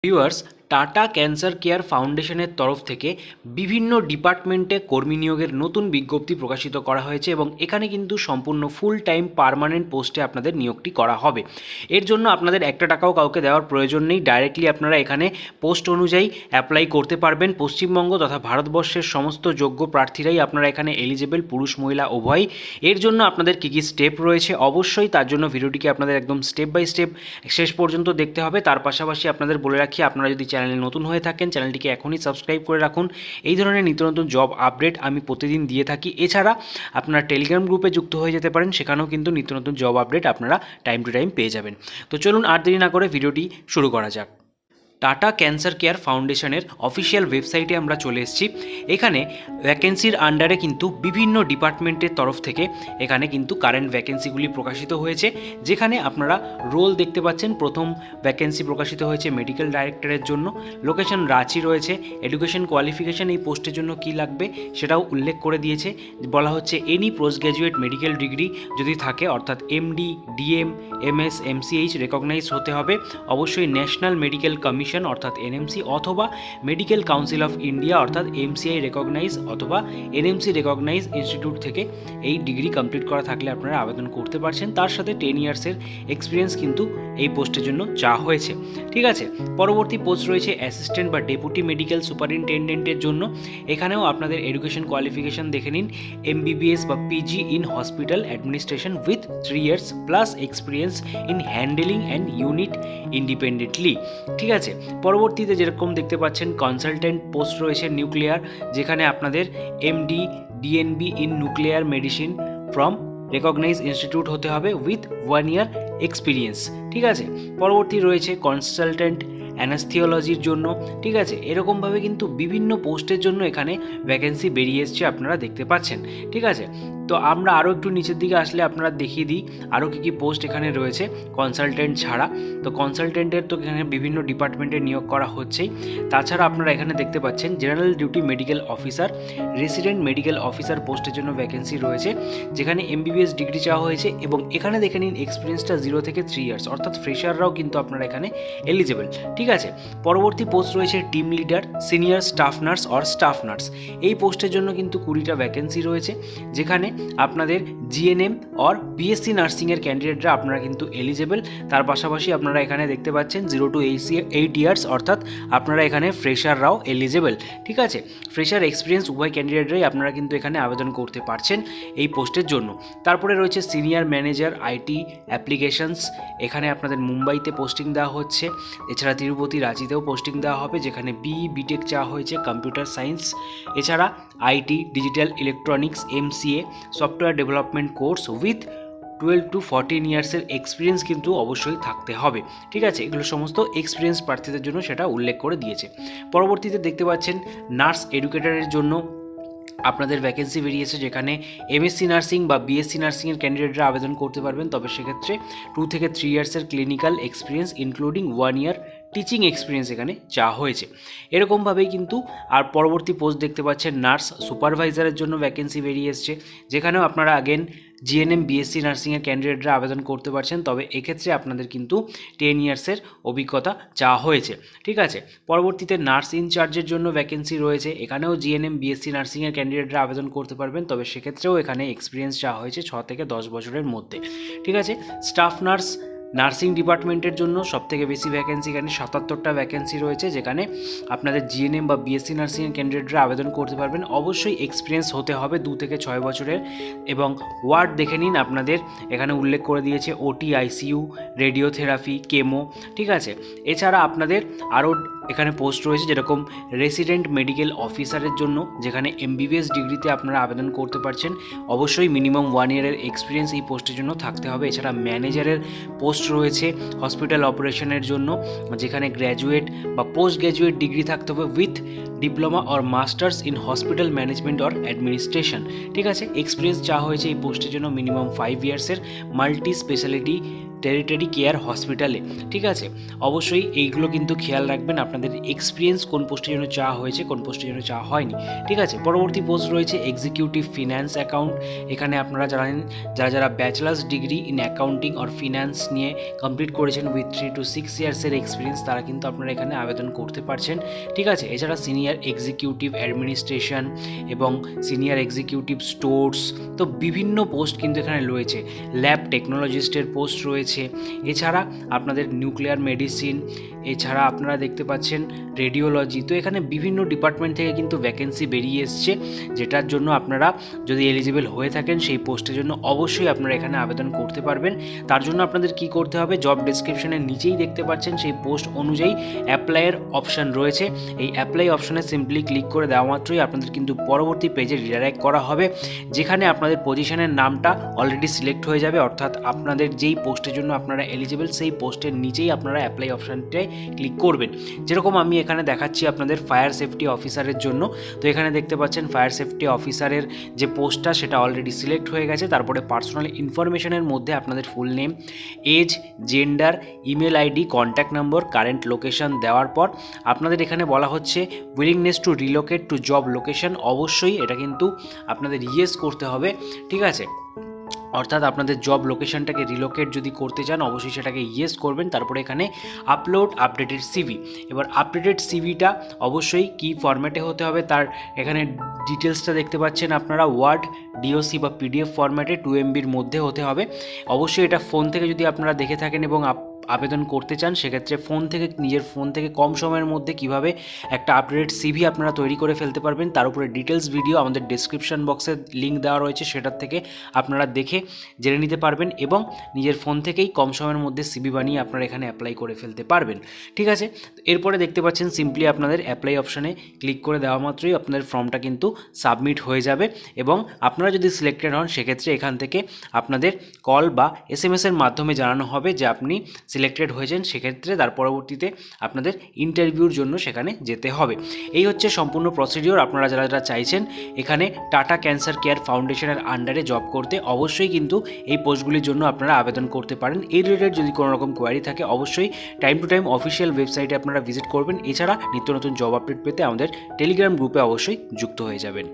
Viewers, tata cancer care ফাউন্ডেশনের তরফ থেকে বিভিন্ন ডিপার্টমেন্টে কর্মী নিয়োগের নতুন বিজ্ঞপ্তি প্রকাশিত করা হয়েছে এবং এখানে কিন্তু সম্পূর্ণ ফুল টাইম পার্মানেন্ট পোস্টে আপনাদের নিয়োগটি করা হবে। এর জন্য আপনাদের একটা টাকাও কাউকে দেওয়ার প্রয়োজন নেই, ডাইরেক্টলি আপনারা এখানে পোস্ট অনুযায়ী অ্যাপ্লাই করতে পারবেন। পশ্চিমবঙ্গ তথা ভারতবর্ষের সমস্ত যোগ্য প্রার্থীরাই আপনারা এখানে এলিজেবল, পুরুষ মহিলা উভয়ই। এর জন্য আপনাদের কী কী স্টেপ রয়েছে অবশ্যই তার জন্য ভিডিওটিকে আপনাদের একদম স্টেপ বাই স্টেপ শেষ পর্যন্ত দেখতে হবে। তার পাশাপাশি আপনাদের বলে রাখি, আপনারা যদি চ্যানেলে নতুন হয়ে থাকেন চ্যানেলটিকে এখনই সাবস্ক্রাইব করে রাখুন। এই ধরনের নিত্য নতুন জব আপডেট আমি প্রতিদিন দিয়ে থাকি। এছাড়া আপনারা টেলিগ্রাম গ্রুপে যুক্ত হয়ে যেতে পারেন, সেখানেও কিন্তু নিত্য নতুন জব আপডেট আপনারা টাইম টু টাইম পেয়ে যাবেন। তো চলুন আর দেরি না করে ভিডিওটি শুরু করা যাক। টাটা ক্যান্সার কেয়ার ফাউন্ডেশনের অফিসিয়াল ওয়েবসাইটে আমরা চলে এসেছি। এখানে ভ্যাকেন্সির আন্ডারে কিন্তু বিভিন্ন ডিপার্টমেন্টের তরফ থেকে এখানে কিন্তু কারেন্ট ভ্যাকেন্সিগুলি প্রকাশিত হয়েছে, যেখানে আপনারা রোল দেখতে পাচ্ছেন। প্রথম ভ্যাকেন্সি প্রকাশিত হয়েছে মেডিকেল ডাইরেক্টরের জন্য, লোকেশন রাঁচি রয়েছে। এডুকেশন কোয়ালিফিকেশন এই পোস্টের জন্য কী লাগবে সেটাও উল্লেখ করে দিয়েছে। বলা হচ্ছে any post graduate medical degree যদি থাকে, অর্থাৎ MD, DM, MS, MCh recognise হতে হবে। অবশ্যই ন্যাশনাল মেডিকেল কমিশন অর্থাৎ এনএমসি অথবা মেডিকেল কাউন্সিল অফ ইন্ডিয়া অর্থাৎ এমসিআই রেকগনাইজ অথবা এনএমসি রেকগনাইজ ইনস্টিটিউট থেকে এই ডিগ্রি কমপ্লিট করা থাকলে আপনারা আবেদন করতে পারছেন। তার সাথে 10 ইয়ার্সের এক্সপিরিয়েন্স কিন্তু এই পোস্টের জন্য চাওয়া হয়েছে। ঠিক আছে, পরবর্তী পোস্ট রয়েছে অ্যাসিস্ট্যান্ট বা ডেপুটি মেডিকেল সুপারিনটেন্ডেন্টের জন্য। এখানেও আপনাদের এডুকেশন কোয়ালিফিকেশন দেখে নিন, এমবিবিএস বা PG in hospital administration with 3 years plus experience in handling and unit independently. ঠিক আছে, পরবর্তীতে যেরকম দেখতে পাচ্ছেন কনসালটেন্ট পোস্ট রয়েছে নিউক্লিয়ার, যেখানে আপনাদের MD, DNB in nuclear medicine from recognise institute হতে হবে উইথ 1 ইয়ার এক্সপিরিয়েন্স। ঠিক আছে, পরবর্তী রয়েছে কনসালটেন্ট অ্যানাস্থিওলজির জন্য। ঠিক আছে, এরকমভাবে কিন্তু বিভিন্ন পোস্টের জন্য এখানে ভ্যাকেন্সি বেরিয়ে এসছে, আপনারা দেখতে পাচ্ছেন। ঠিক আছে, তো আমরা আরও একটু নিচের দিকে আসলে আপনারা দেখিয়ে দিই আরও কী কী পোস্ট এখানে রয়েছে কনসালটেন্ট ছাড়া। তো কনসালটেন্টের তো এখানে বিভিন্ন ডিপার্টমেন্টে নিয়োগ করা হচ্ছেই। তাছাড়া আপনারা এখানে দেখতে পাচ্ছেন general duty medical officer, resident medical officer পোস্টের জন্য ভ্যাকেন্সি রয়েছে, যেখানে এমবিবিএস ডিগ্রি চাওয়া হয়েছে এবং এখানে দেখে নিন এক্সপিরিয়েন্সটা 0 থেকে 3 ইয়ার্স, অর্থাৎ ফ্রেশাররাও কিন্তু আপনারা এখানে এলিজেবল। ঠিক আছে, পরবর্তী পোস্ট রয়েছে team leader, senior staff nurse or staff nurse. এই পোস্টের জন্য কিন্তু 20টা ভ্যাকেন্সি রয়েছে, যেখানে আপনাদের জিএনএম অর বিএসসি নার্সিংয়ের ক্যান্ডিডেটরা আপনারা কিন্তু এলিজেবল। তার পাশাপাশি আপনারা এখানে দেখতে পাচ্ছেন 0 to 8 ইয়ার্স, অর্থাৎ আপনারা এখানে ফ্রেশাররাও এলিজেবল। ঠিক আছে, ফ্রেশার এক্সপিরিয়েন্স উভয় ক্যান্ডিডেটরাই আপনারা কিন্তু এখানে আবেদন করতে পারছেন এই পোস্টের জন্য। তারপরে রয়েছে সিনিয়র ম্যানেজার আইটি অ্যাপ্লিকেশনস, এখানে আপনাদের মুম্বাইতে পোস্টিং দেওয়া হচ্ছে। এছাড়া তিরুপতি, রাঁচিতেও পোস্টিং দেওয়া হবে, যেখানে বিটেক চাওয়া হয়েছে কম্পিউটার সায়েন্স। এছাড়া IT, digital electronics, MCA, software development course with 12 to 14 ইয়ার্সের এক্সপিরিয়েন্স কিন্তু অবশ্যই থাকতে হবে। ঠিক আছে, এগুলো সমস্ত এক্সপিরিয়েন্স প্রার্থীদের জন্য সেটা উল্লেখ করে দিয়েছে। পরবর্তীতে দেখতে পাচ্ছেন নার্স এডুকেটরের জন্য আপনাদের ভ্যাকেন্সি বেরিয়েছে, যেখানে এমএসসি নার্সিং বা বিএসসি নার্সিংয়ের ক্যান্ডিডেটরা আবেদন করতে পারবেন, তবে সেক্ষেত্রে 2 থেকে 3 ইয়ার্সের ক্লিনিক্যাল এক্সপিরিয়েন্স ইনক্লুডিং 1 ইয়ার টিচিং এক্সপিরিয়েন্স এখানে চাওয়া হয়েছে। এরকমভাবেই কিন্তু আর পরবর্তী পোস্ট দেখতে পাচ্ছেন নার্স সুপারভাইজারের জন্য ভ্যাকেন্সি বেরিয়ে এসছে, যেখানেও আপনারা আগেন জিএনএম, বিএসসি নার্সিংয়ের ক্যান্ডিডেটরা আবেদন করতে পারছেন, তবে এক্ষেত্রে আপনাদের কিন্তু 10 ইয়ার্সের অভিজ্ঞতা চাওয়া হয়েছে। ঠিক আছে, পরবর্তীতে নার্স ইনচার্জের জন্য ভ্যাকেন্সি রয়েছে, এখানেও জিএনএম, বিএসসি নার্সিংয়ের ক্যান্ডিডেটরা আবেদন করতে পারবেন, তবে সেক্ষেত্রেও এখানে এক্সপিরিয়েন্স চাওয়া হয়েছে 6 থেকে 10 বছরের মধ্যে। ঠিক আছে, স্টাফ নার্স নার্সিং ডিপার্টমেন্টের জন্য সবথেকে বেশি ভ্যাকেন্সি, এখানে 77টা ভ্যাকেন্সি রয়েছে, যেখানে আপনাদের জিএনএম বা বিএসসি নার্সিংয়ের ক্যান্ডিডেটরা আবেদন করতে পারবেন। অবশ্যই এক্সপিরিয়েন্স হতে হবে 2 থেকে 6 বছরের। এবং ওয়ার্ড দেখে নিন, আপনাদের এখানে উল্লেখ করে দিয়েছে ওটি, আইসিইউ, রেডিওথেরাপি, কেমো। ঠিক আছে, এছাড়া আপনাদের আরও এখানে পোস্ট রয়েছে যেরকম রেসিডেন্ট মেডিকেল অফিসারের জন্য, যেখানে এমবিবিএস ডিগ্রিতে আপনারা আবেদন করতে পারছেন। অবশ্যই মিনিমাম 1 ইয়ারের এক্সপিরিয়েন্স এই পোস্টের জন্য থাকতে হবে। এছাড়া ম্যানেজারের পোস্ট রয়েছে হসপিটাল অপারেশনের জন্য, যেখানে গ্র্যাজুয়েট বা পোস্ট গ্র্যাজুয়েট ডিগ্রি থাকতে হবে with diploma or masters in hospital management or administration. ঠিক আছে, এক্সপিরিয়েন্স চাওয়া হয়েছে এই পোস্টের জন্য মিনিমাম 5 ইয়ার্সের মাল্টি স্পেশালিটি টেরিটরি কেয়ার হসপিটালে। ঠিক আছে, অবশ্যই এইগুলো কিন্তু খেয়াল রাখবেন, আপনাদের এক্সপিরিয়েন্স কোন পোস্টের জন্য চাওয়া হয়েছে, কোন পোস্টের জন্য চাওয়া হয়নি। ঠিক আছে, পরবর্তী পোস্ট রয়েছে এক্সিকিউটিভ ফিন্যান্স অ্যাকাউন্ট। এখানে আপনারা জানেন যারা bachelors degree in accounting or finance নিয়ে কমপ্লিট করেছেন উইথ 3 to 6 ইয়ার্সের এক্সপিরিয়েন্স, তারা কিন্তু আপনারা এখানে আবেদন করতে পারছেন। ঠিক আছে, এছাড়া সিনিয়র এক্সিকিউটিভ অ্যাডমিনিস্ট্রেশন এবং সিনিয়র এক্সিকিউটিভ স্টোরস, তো বিভিন্ন পোস্ট কিন্তু এখানে রয়েছে। ল্যাব টেকনোলজিস্টের পোস্ট রয়েছে, এছাড়া আপনাদের নিউক্লিয়ার মেডিসিন, এছাড়া আপনারা দেখতে পাচ্ছেন রেডিওলজি। তো এখানে বিভিন্ন ডিপার্টমেন্ট থেকে কিন্তু ভ্যাকেন্সি বেরিয়ে এসছে, যেটার জন্য আপনারা যদি এলিজিবল হয়ে থাকেন সেই পোস্টের জন্য অবশ্যই আপনারা এখানে আবেদন করতে পারবেন। তার জন্য আপনাদের কি করতে হবে, জব ডেসক্রিপশনের নিচেই দেখতে পাচ্ছেন সেই পোস্ট অনুযায়ী অ্যাপ্লাইয়ের অপশান রয়েছে। এই অ্যাপ্লাই অপশানে সিম্পলি ক্লিক করে দেওয়া মাত্রই আপনাদের কিন্তু পরবর্তী পেজে রিডাইরেক্ট করা হবে, যেখানে আপনাদের পজিশনের নামটা অলরেডি সিলেক্ট হয়ে যাবে, অর্থাৎ আপনাদের যেই পোস্টের জন্য আপনারা এলিজিবল সেই পোস্টের নিচেই আপনারা অ্যাপ্লাই অপশানটায় ক্লিক করবেন। যেরকম আমি এখানে দেখাচ্ছি আপনাদের ফায়ার সেফটি অফিসারের জন্য, তো এখানে দেখতে পাচ্ছেন ফায়ার সেফটি অফিসারের যে পোস্টটা সেটা অলরেডি সিলেক্ট হয়ে গেছে। তারপরে পার্সোনাল ইনফরমেশনের মধ্যে আপনাদের full name, age, gender, email ID, contact number, current location দেওয়ার পর আপনাদের এখানে বলা হচ্ছে willingness to relocate to job location. অবশ্যই এটা কিন্তু আপনাদের ইয়েস করতে হবে। ঠিক আছে, অর্থাৎ আপনাদের জব লোকেশনটাকে রিলোকেট যদি করতে চান অবশ্যই সেটাকে ইয়েস করবেন। তারপরে এখানে আপলোড আপডেটেড সিভি। এবার আপডেটেড সিভিটা অবশ্যই কি ফরম্যাটে হতে হবে তার এখানে ডিটেলসটা দেখতে পাচ্ছেন আপনারা, ওয়ার্ড, ডিওসি বা পিডিএফ ফরম্যাটে 2 MBর মধ্যে হতে হবে। অবশ্যই এটা ফোন থেকে যদি আপনারা দেখে থাকেন এবং আবেদন করতে চান সেক্ষেত্রে নিজের ফোন থেকে কম সময়ের মধ্যে কিভাবে একটা আপডেটেড সিভি আপনারা তৈরি করে ফেলতে পারবেন তার উপরে ডিটেলস ভিডিও আমাদের ডেসক্রিপশন বক্সে লিঙ্ক দেওয়া রয়েছে, সেটার থেকে আপনারা দেখে জেনে নিতে পারবেন এবং নিজের ফোন থেকেই কম সময়ের মধ্যে সিভি বানিয়ে আপনারা এখানে অ্যাপ্লাই করে ফেলতে পারবেন। ঠিক আছে, এরপরে দেখতে পাচ্ছেন সিম্পলি আপনাদের অ্যাপ্লাই অপশানে ক্লিক করে দেওয়া মাত্রই আপনাদের ফর্মটা কিন্তু সাবমিট হয়ে যাবে এবং আপনারা যদি সিলেক্টেড হন সেক্ষেত্রে এখান থেকে আপনাদের কল বা SMS এর মাধ্যমে জানানো হবে যে আপনি সিলেক্টেড হয়েছেন। সেক্ষেত্রে তার পরবর্তীতে আপনাদের ইন্টারভিউর জন্য সেখানে যেতে হবে। এই হচ্ছে সম্পূর্ণ প্রসিডিওর। আপনারা যারা চাইছেন এখানে টাটা ক্যান্সার কেয়ার ফাউন্ডেশনের আন্ডারে জব করতে অবশ্যই কিন্তু এই পোস্টগুলির জন্য আপনারা আবেদন করতে পারেন। এই রিলেটেড যদি কোনো রকম কোয়ারি থাকে অবশ্যই টাইম টু টাইম অফিসিয়াল ওয়েবসাইটে আপনারা ভিজিট করবেন। এছাড়া নিত্য নতুন জব আপডেট পেতে আমাদের টেলিগ্রাম গ্রুপে অবশ্যই যুক্ত হয়ে যাবেন।